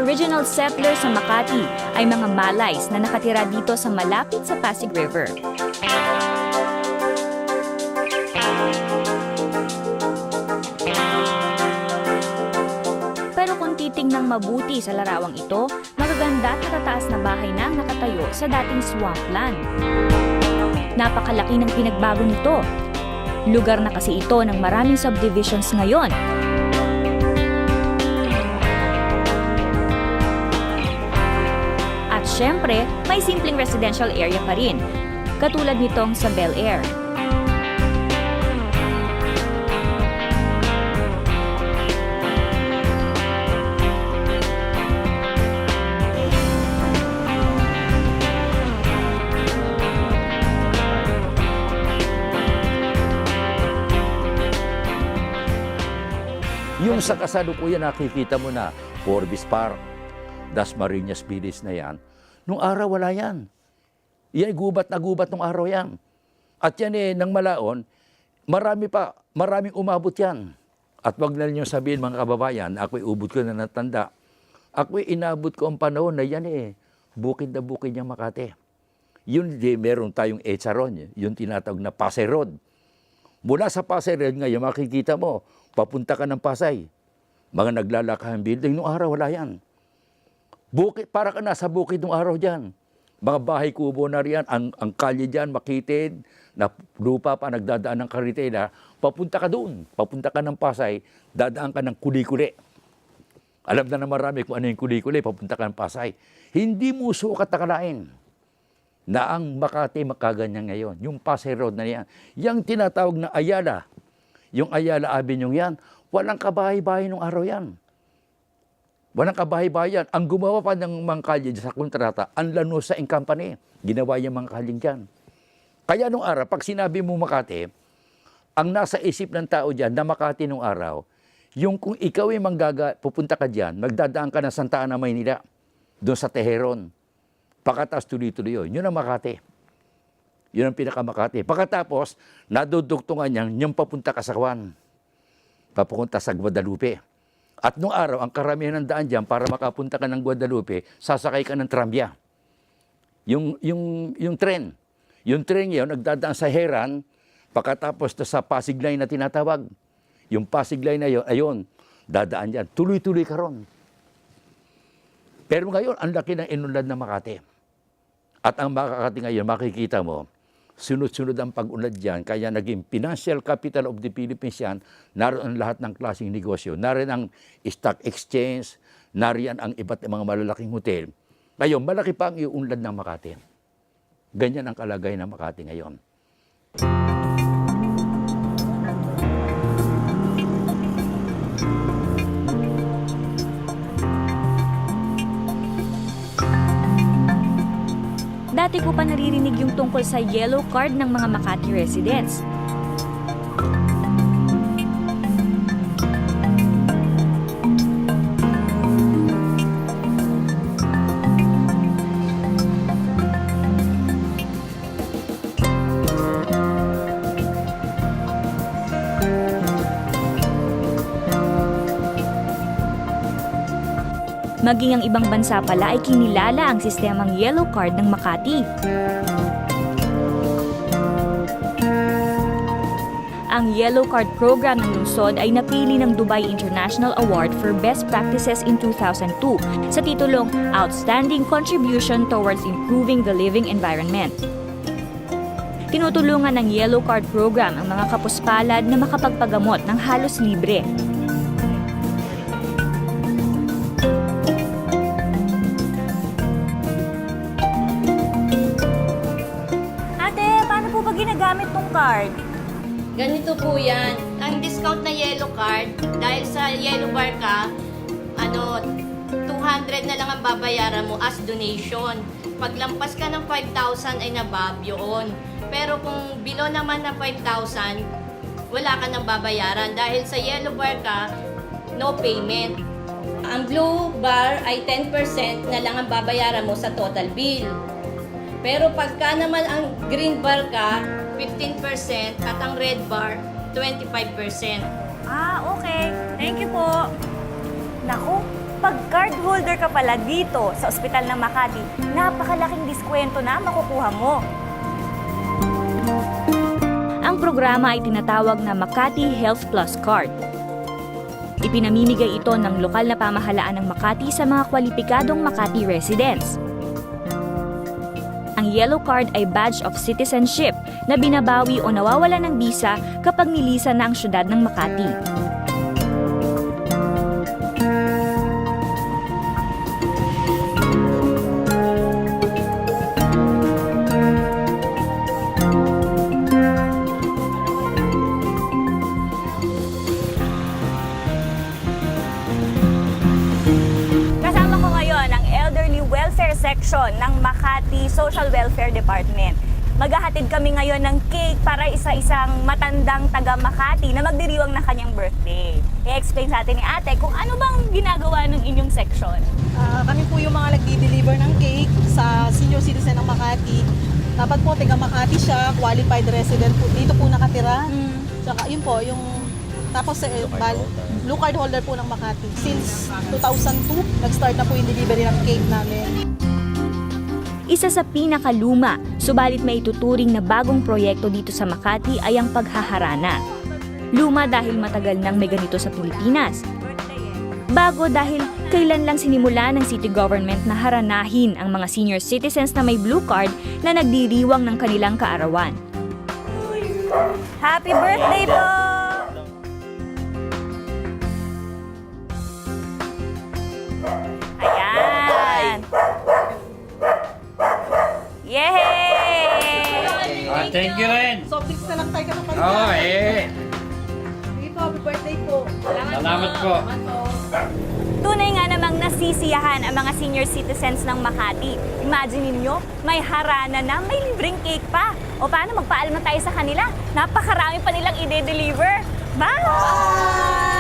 mga original settlers sa Makati ay mga Malays na nakatira dito sa malapit sa Pasig River. Pero kung titingnang mabuti sa larawang ito, magaganda at matataas na bahay na ang nakatayo sa dating swampland. Napakalaki ng pinagbago nito. Lugar na kasi ito ng maraming subdivisions ngayon. At syempre, may simpleng residential area pa rin, katulad nitong sa Bel Air. Yung sa kasalukuyan nakikita mo na Forbes Park, Dasmariñas Village na yan, nung araw wala yan. Yan gubat na gubat nung araw yan. At yan nang malaon, maraming umabot yan. At wag na niyo sabihin mga kababayan, ako'y ubod ko na natanda. Ako'y inabot ko ang panahon na yan bukid na bukid niyang Makati. Yun meron tayong Echaron, yung tinatawag na Pasay Road. Mula sa Pasay Road ngayon, makikita mo, papunta ka ng Pasay. Mga naglalakahang building, nung araw wala yan. Bukid, para ka nasa bukid nung araw dyan. Mga bahay kubo na riyan, ang kalye dyan, makitid, na lupa pa, nagdadaan ng karitela, papunta ka doon, papunta ka ng Pasay, dadaan ka ng Kuli-Kuli. Alam na marami kung ano yung Kuli-Kuli, papunta ka ng Pasay. Hindi mo sukat nakalain na ang Makati makaganyan ngayon. Yung Pasay Road na yan. Yung tinatawag na Ayala, yung Ayala Avenue yan, walang kabahay-bahay nung araw yan. Walang kabahay-bahay yan. Ang gumawa pa ng mga kalye sa kontrata, ang Lanusa and Company. Ginawa yung mga kalyeng dyan. Kaya nung araw, pag sinabi mo Makati, ang nasa isip ng tao dyan na Makati nung araw, yung kung ikaw ay pupunta ka dyan, magdadaan ka ng Santa Ana, Maynila, doon sa Teheron. Pagkatapos tuloy-tuloy yun. Yun ang Makati. Yun ang pinaka-Makati. Pagkatapos, nadudugtungan niyan, yung papunta ka sa Kwan. Papunta sa Guadalupe. At nung araw, ang karamihan ng daan dyan, para makapunta ka ng Guadalupe, sasakay ka ng tramya. Yung tren. Yung tren yun, nagdadaan sa Heran, pagkatapos sa Pasig Line na tinatawag. Yung Pasig Line na yun, ayun, dadaan dyan. Tuloy-tuloy ka ron. Pero ngayon, ang laki ng inunlad na Makati. At ang Makati ngayon, makikita mo, sunod-sunod ang pag-unlad dyan, kaya naging financial capital of the Philippines yan, naroon lahat ng klaseng negosyo. Naroon ang stock exchange, naroon ang iba't mga malalaking hotel. Ngayon, malaki pa ang iunlad ng Makati. Ganyan ang kalagay ng Makati ngayon. Dati ko pa naririnig yung tungkol sa yellow card ng mga Makati residents. Maging ang ibang bansa pala ay kinilala ang sistemang yellow card ng Makati. Ang Yellow Card program ng lungsod ay napili ng Dubai International Award for Best Practices in 2002 sa titulong Outstanding Contribution Towards Improving the Living Environment. Tinutulungan ng Yellow Card program ang mga kapuspalad na makapagpagamot ng halos libre. Ginagamit tong card? Ganito po yan. Ang discount na yellow card, dahil sa yellow bar ka, 200 na lang ang babayaran mo as donation. Pag lampas ka ng 5,000 ay nabab yun. Pero kung below naman na 5,000, wala ka nang babayaran. Dahil sa yellow bar ka, no payment. Ang blue bar ay 10% na lang ang babayaran mo sa total bill. Pero pagka naman ang green bar ka, 15% at ang red bar, 25%. Ah, okay. Thank you po. Naku, Pag card holder ka pala dito sa ospital ng Makati, napakalaking diskwento na makukuha mo. Ang programa ay tinatawag na Makati Health Plus Card. Ipinamimigay ito ng lokal na pamahalaan ng Makati sa mga kwalipikadong Makati residents. Ang yellow card ay badge of citizenship na binabawi o nawawala ng bisa kapag nilisan na ang syudad ng Makati. Kasama ko ngayon ang Elderly Welfare Section ng Makati Social Welfare Department. Maghahatid kami ngayon ng cake para isa-isang matandang taga Makati na magdiriwang ng kanyang birthday. I-explain sa atin ni ate kung ano bang ginagawa ng inyong section. Kami po yung mga nagdi-deliver ng cake sa senior citizen ng Makati. Dapat po, taga Makati siya, qualified resident po. Dito po nakatira. Tsaka yun po, yung tapos blue card holder po ng Makati. Since 2002, nag-start na po yung delivery ng cake namin. Isa sa pinakaluma, subalit may ituturing na bagong proyekto dito sa Makati ay ang paghaharana. Luma dahil matagal nang may ganito sa Pilipinas. Bago dahil kailan lang sinimula ng city government na haranahin ang mga senior citizens na may blue card na nagdiriwang ng kanilang kaarawan. Happy birthday po! Ayan! Yay! Thank you rin. Soft drinks na lang tayo kapag Oo, Sige po, happy birthday po. Salamat po. Tunay nga namang nasisiyahan ang mga senior citizens ng Makati. Imagine ninyo, may harana na, may libreng cake pa. O paano magpaalam na tayo sa kanila? Napakarami pa nilang ide-deliver. Bye!